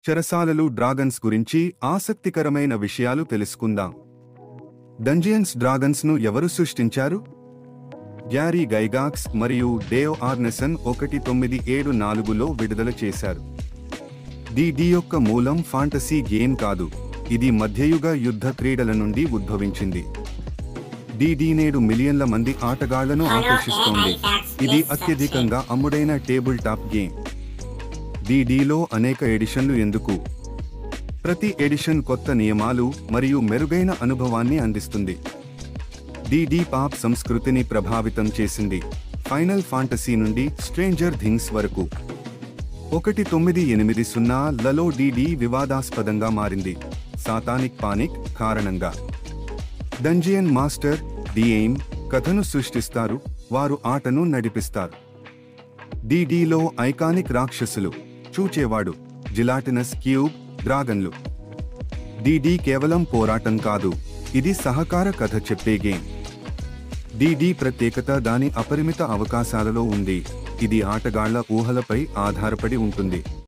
చెరసాలలు dragons గురించి ఆసక్తికరమైన విషయాలు తెలుసుకుందాం. డంజియన్స్ డ్రాగన్స్ను ఎవరు సృష్టించారు? గ్యారీ గైగాక్స్ మరియు డేవ్ ఆర్నెసన్ 1974లో విడుదల చేశారు. డి యొక్క మూలం ఫాంటసీ గేమ్ కాదు, ఇది మధ్యయుగ యుద్ధ క్రీడల నుండి ఉద్భవించింది. డి నేడు మిలియన్ల మంది ఆటగాళ్లను ఆకర్షిస్తోంది. ఇది అత్యధికంగా అమ్ముడైన టేబుల్ టాప్ గేమ్. డిలో అనేక ఎడిషన్లు ఎందుకు? ప్రతి ఎడిషన్ కొత్త నియమాలు మరియు మెరుగైన అనుభవాన్ని అందిస్తుంది. డి పాప్ సంస్కృతిని ప్రభావితం చేసింది. ఫైనల్ ఫాంటసీ నుండి స్ట్రేంజర్ థింగ్స్ వరకు. 1980లలో డి వివాదాస్పదంగా మారింది, సాతానిక్ పానిక్ కారణంగా. డంజియన్ మాస్టర్ ఎయిమ్ కథను సృష్టిస్తారు, వారు ఆటను నడిపిస్తారు. డిలో ఐకానిక్ రాక్షసులు, చూచేవాడు, జిలాటినస్ క్యూబ్, డ్రాగన్లు. డి కేవలం పోరాటం కాదు, ఇది సహకార కథ చెప్పే గేమ్. డి ప్రత్యేకత దాని అపరిమిత అవకాశాలలో ఉంది, ఇది ఆటగాళ్ల ఊహలపై ఆధారపడి ఉంటుంది.